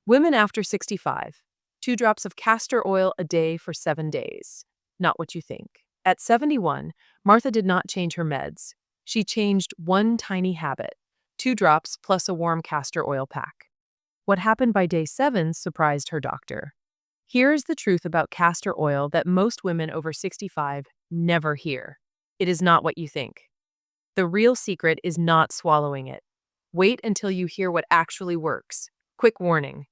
Women after 65. 2 drops of castor oil a day for 7 days. Not what you think. At 71, Martha did not change her meds. She changed one tiny habit: 2 drops plus a warm castor oil pack. What happened by day 7 surprised her doctor. Here's the truth about castor oil that most women over 65 never hear. It is not what you think. The real secret is not swallowing it. Wait until you hear what actually works. Quick warning: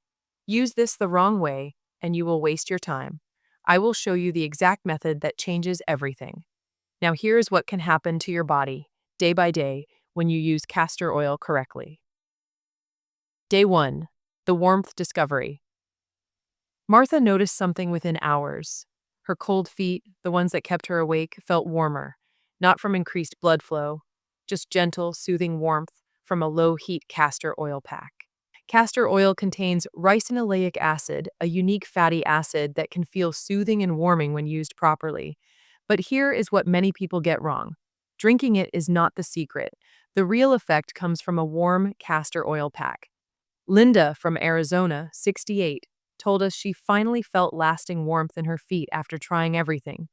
use this the wrong way, and you will waste your time. I will show you the exact method that changes everything. Now, here's what can happen to your body, day by day, when you use castor oil correctly. Day 1. The warmth discovery. Martha noticed something within hours. Her cold feet, the ones that kept her awake, felt warmer, not from increased blood flow, just gentle, soothing warmth from a low-heat castor oil pack. Castor oil contains ricinoleic acid, a unique fatty acid that can feel soothing and warming when used properly. But here is what many people get wrong. Drinking it is not the secret. The real effect comes from a warm castor oil pack. Linda from Arizona, 68, told us she finally felt lasting warmth in her feet after trying everything.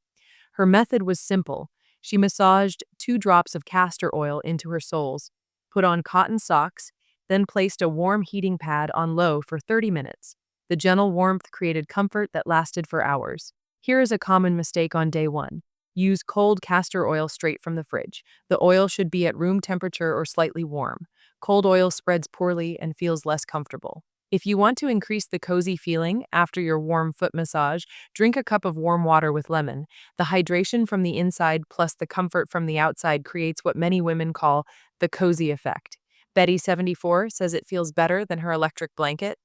Her method was simple. She massaged 2 drops of castor oil into her soles, put on cotton socks, then placed a warm heating pad on low for 30 minutes. The gentle warmth created comfort that lasted for hours. Here is a common mistake on day 1. Use cold castor oil straight from the fridge. The oil should be at room temperature or slightly warm. Cold oil spreads poorly and feels less comfortable. If you want to increase the cozy feeling after your warm foot massage, drink a cup of warm water with lemon. The hydration from the inside plus the comfort from the outside creates what many women call the cozy effect. Betty, 74, says it feels better than her electric blanket.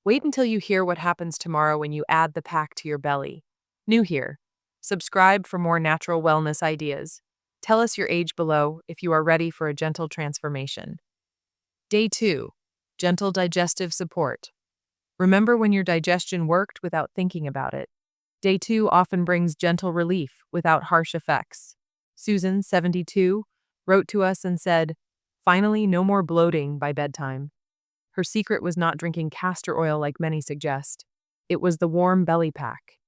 Wait until you hear what happens tomorrow when you add the pack to your belly. New here. Subscribe for more natural wellness ideas. Tell us your age below if you are ready for a gentle transformation. Day 2. Gentle digestive support. Remember when your digestion worked without thinking about it. Day 2 often brings gentle relief without harsh effects. Susan, 72, wrote to us and said, "Finally, no more bloating by bedtime." Her secret was not drinking castor oil like many suggest. It was the warm belly pack.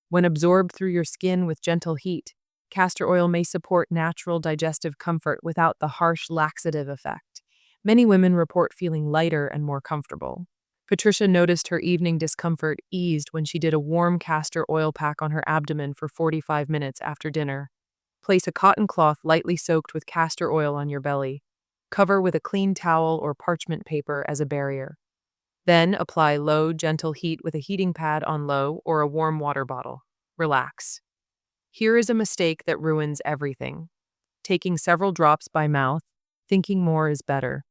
When absorbed through your skin with gentle heat, castor oil may support natural digestive comfort without the harsh laxative effect. Many women report feeling lighter and more comfortable. Patricia noticed her evening discomfort eased when she did a warm castor oil pack on her abdomen for 45 minutes after dinner. Place a cotton cloth lightly soaked with castor oil on your belly. Cover with a clean towel or parchment paper as a barrier. Then apply low, gentle heat with a heating pad on low or a warm water bottle. Relax. Here is a mistake that ruins everything: taking several drops by mouth, thinking more is better.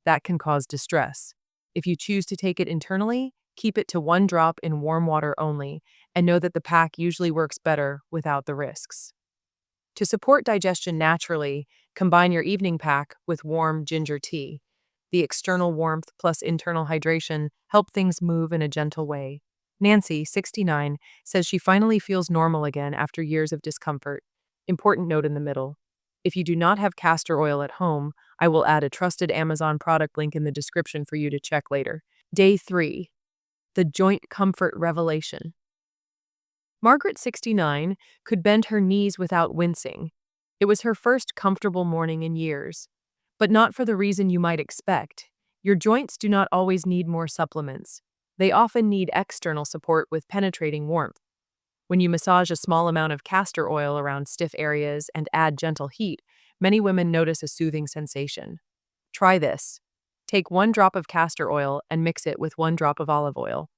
That can cause distress. If you choose to take it internally, keep it to 1 drop in warm water only, and know that the pack usually works better without the risks. To support digestion naturally, combine your evening pack with warm ginger tea. The external warmth plus internal hydration help things move in a gentle way. Nancy, 69, says she finally feels normal again after years of discomfort. Important note in the middle: if you do not have castor oil at home, I will add a trusted Amazon product link in the description for you to check later. Day 3. The joint comfort revelation. Margaret, 69, could bend her knees without wincing. It was her first comfortable morning in years. But not for the reason you might expect. Your joints do not always need more supplements. They often need external support with penetrating warmth. When you massage a small amount of castor oil around stiff areas and add gentle heat, many women notice a soothing sensation. Try this. Take 1 drop of castor oil and mix it with 1 drop of olive oil.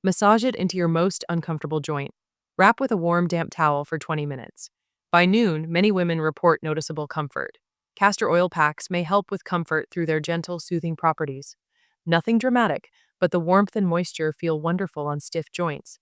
Massage it into your most uncomfortable joint. Wrap with a warm, damp towel for 20 minutes. By noon, many women report noticeable comfort. Castor oil packs may help with comfort through their gentle, soothing properties. Nothing dramatic, but the warmth and moisture feel wonderful on stiff joints.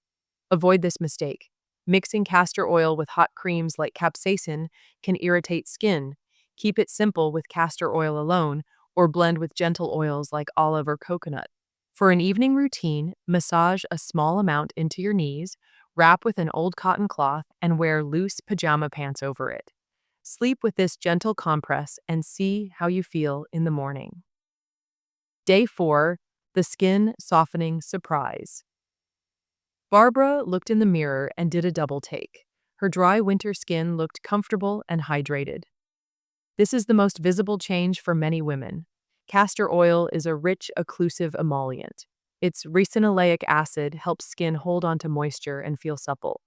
Avoid this mistake. Mixing castor oil with hot creams like capsaicin can irritate skin. Keep it simple with castor oil alone, or blend with gentle oils like olive or coconut. For an evening routine, massage a small amount into your knees, wrap with an old cotton cloth, and wear loose pajama pants over it. Sleep with this gentle compress and see how you feel in the morning. Day 4. the skin softening surprise. Barbara looked in the mirror and did a double take. Her dry winter skin looked comfortable and hydrated. This is the most visible change for many women. Castor oil is a rich, occlusive emollient. Its ricinoleic acid helps skin hold onto moisture and feel supple.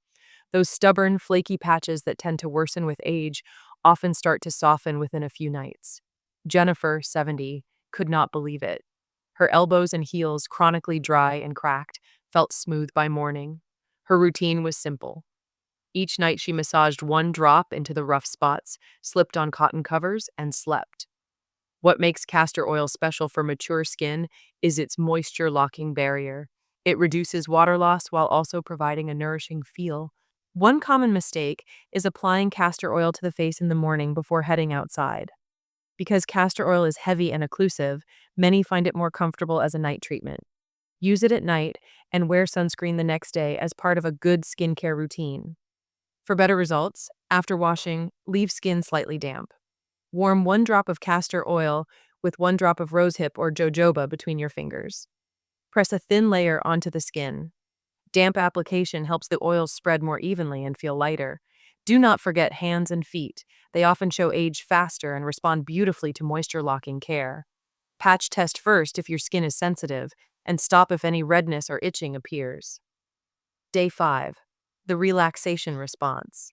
Those stubborn, flaky patches that tend to worsen with age often start to soften within a few nights. Jennifer, 70, could not believe it. Her elbows and heels, chronically dry and cracked, felt smooth by morning. Her routine was simple. Each night she massaged one drop into the rough spots, slipped on cotton covers, and slept. What makes castor oil special for mature skin is its moisture-locking barrier. It reduces water loss while also providing a nourishing feel. One common mistake is applying castor oil to the face in the morning before heading outside. Because castor oil is heavy and occlusive, many find it more comfortable as a night treatment. Use it at night and wear sunscreen the next day as part of a good skincare routine. For better results, after washing, leave skin slightly damp. Warm 1 drop of castor oil with 1 drop of rosehip or jojoba between your fingers. Press a thin layer onto the skin. Damp application helps the oils spread more evenly and feel lighter. Do not forget hands and feet. They often show age faster and respond beautifully to moisture-locking care. Patch test first if your skin is sensitive, and stop if any redness or itching appears. Day 5. The relaxation response.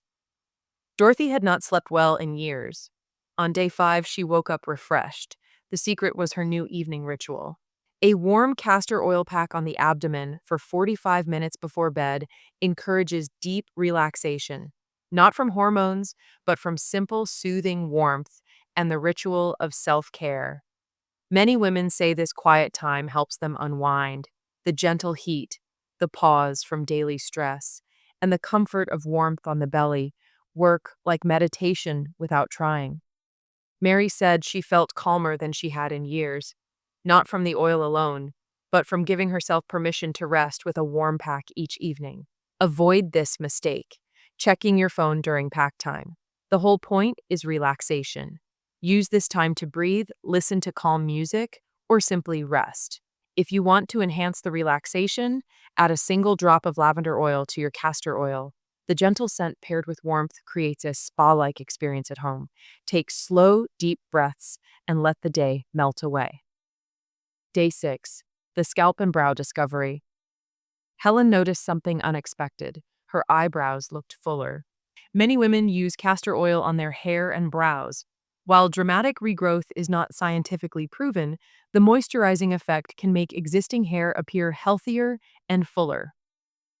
Dorothy had not slept well in years. On day 5, she woke up refreshed. The secret was her new evening ritual. A warm castor oil pack on the abdomen for 45 minutes before bed encourages deep relaxation, not from hormones, but from simple, soothing warmth and the ritual of self-care. Many women say this quiet time helps them unwind. The gentle heat, the pause from daily stress, and the comfort of warmth on the belly work like meditation without trying. Mary said she felt calmer than she had in years, not from the oil alone, but from giving herself permission to rest with a warm pack each evening. Avoid this mistake, checking your phone during pack time. The whole point is relaxation. Use this time to breathe, listen to calm music, or simply rest. If you want to enhance the relaxation, add a single drop of lavender oil to your castor oil. The gentle scent paired with warmth creates a spa-like experience at home. Take slow, deep breaths and let the day melt away. Day 6. The scalp and brow discovery. Helen noticed something unexpected. Her eyebrows looked fuller. Many women use castor oil on their hair and brows. While dramatic regrowth is not scientifically proven, the moisturizing effect can make existing hair appear healthier and fuller.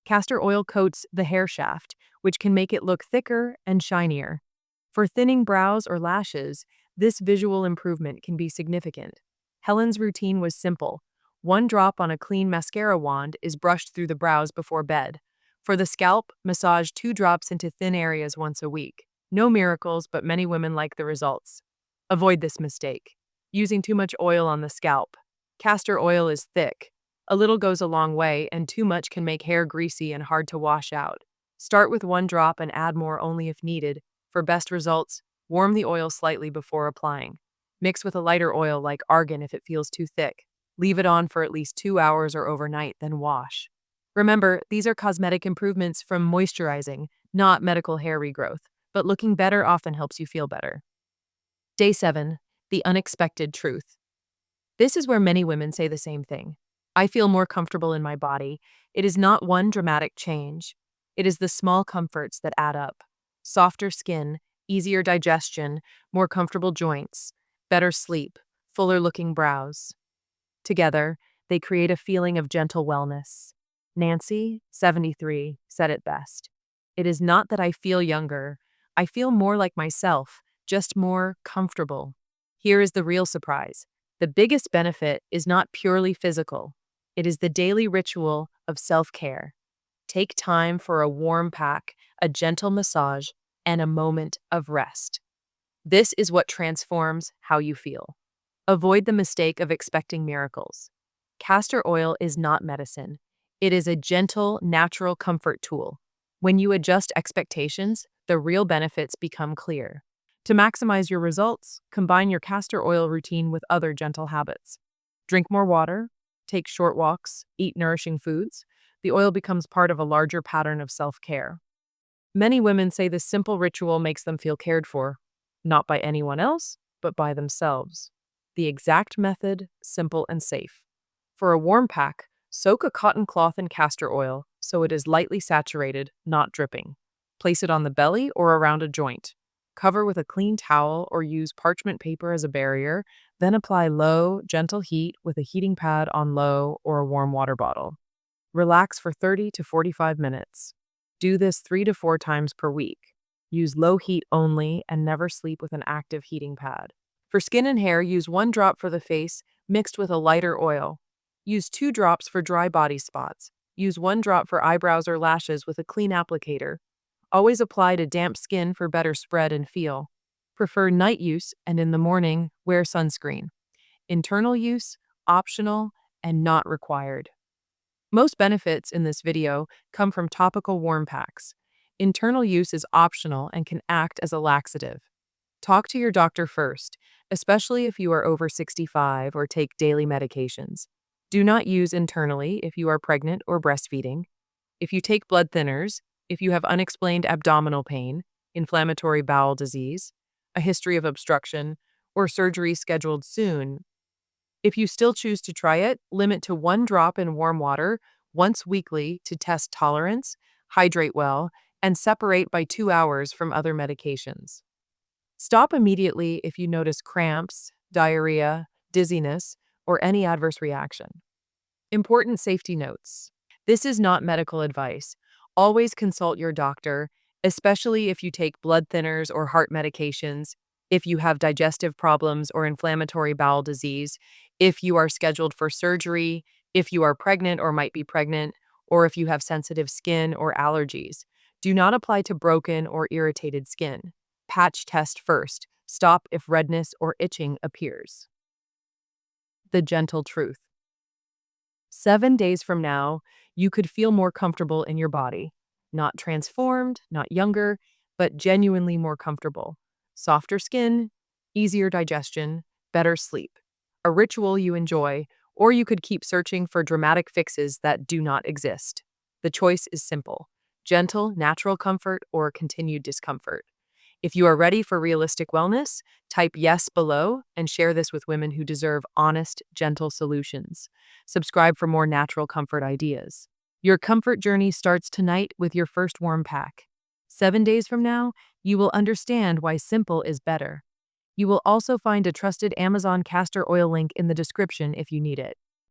Castor oil coats the hair shaft, which can make it look thicker and shinier. For thinning brows or lashes, this visual improvement can be significant. Helen's routine was simple. 1 drop on a clean mascara wand is brushed through the brows before bed. For the scalp, massage 2 drops into thin areas once a week. No miracles, but many women like the results. Avoid this mistake. Using too much oil on the scalp. Castor oil is thick. A little goes a long way, and too much can make hair greasy and hard to wash out. Start with 1 drop and add more only if needed. For best results, warm the oil slightly before applying. Mix with a lighter oil like argan if it feels too thick. Leave it on for at least 2 hours or overnight, then wash. Remember, these are cosmetic improvements from moisturizing, not medical hair regrowth, but looking better often helps you feel better. Day 7. The unexpected truth. This is where many women say the same thing. I feel more comfortable in my body. It is not one dramatic change. It is the small comforts that add up. Softer skin, easier digestion, more comfortable joints, better sleep, fuller-looking brows. Together, they create a feeling of gentle wellness. Nancy, 73, said it best. It is not that I feel younger. I feel more like myself, just more comfortable. Here is the real surprise. The biggest benefit is not purely physical. It is the daily ritual of self-care. Take time for a warm pack, a gentle massage, and a moment of rest. This is what transforms how you feel. Avoid the mistake of expecting miracles. Castor oil is not medicine. It is a gentle, natural comfort tool. When you adjust expectations, the real benefits become clear. To maximize your results, combine your castor oil routine with other gentle habits. Drink more water, take short walks, eat nourishing foods, the oil becomes part of a larger pattern of self-care. Many women say this simple ritual makes them feel cared for, not by anyone else, but by themselves. The exact method, simple and safe. For a warm pack, soak a cotton cloth in castor oil so it is lightly saturated, not dripping. Place it on the belly or around a joint. Cover with a clean towel or use parchment paper as a barrier, then apply low, gentle heat with a heating pad on low or a warm water bottle. Relax for 30 to 45 minutes. Do this 3 to 4 times per week. Use low heat only and never sleep with an active heating pad. For skin and hair, use 1 drop for the face mixed with a lighter oil. Use 2 drops for dry body spots. Use 1 drop for eyebrows or lashes with a clean applicator. Always apply to damp skin for better spread and feel. Prefer night use, and in the morning, wear sunscreen. Internal use, optional, and not required. Most benefits in this video come from topical warm packs. Internal use is optional and can act as a laxative. Talk to your doctor first, especially if you are over 65 or take daily medications. Do not use internally if you are pregnant or breastfeeding. If you take blood thinners, if you have unexplained abdominal pain, inflammatory bowel disease, a history of obstruction, or surgery scheduled soon. If you still choose to try it, limit to 1 drop in warm water once weekly to test tolerance, hydrate well, and separate by 2 hours from other medications. Stop immediately if you notice cramps, diarrhea, dizziness, or any adverse reaction. Important safety notes. This is not medical advice. Always consult your doctor, especially if you take blood thinners or heart medications, if you have digestive problems or inflammatory bowel disease, if you are scheduled for surgery, if you are pregnant or might be pregnant, or if you have sensitive skin or allergies. Do not apply to broken or irritated skin. Patch test first. Stop if redness or itching appears. The gentle truth. 7 days from now, you could feel more comfortable in your body. Not transformed, not younger, but genuinely more comfortable. Softer skin, easier digestion, better sleep. A ritual you enjoy, or you could keep searching for dramatic fixes that do not exist. The choice is simple: gentle, natural comfort or continued discomfort. If you are ready for realistic wellness, type yes below and share this with women who deserve honest, gentle solutions. Subscribe for more natural comfort ideas. Your comfort journey starts tonight with your first warm pack. 7 days from now, you will understand why simple is better. You will also find a trusted Amazon castor oil link in the description if you need it.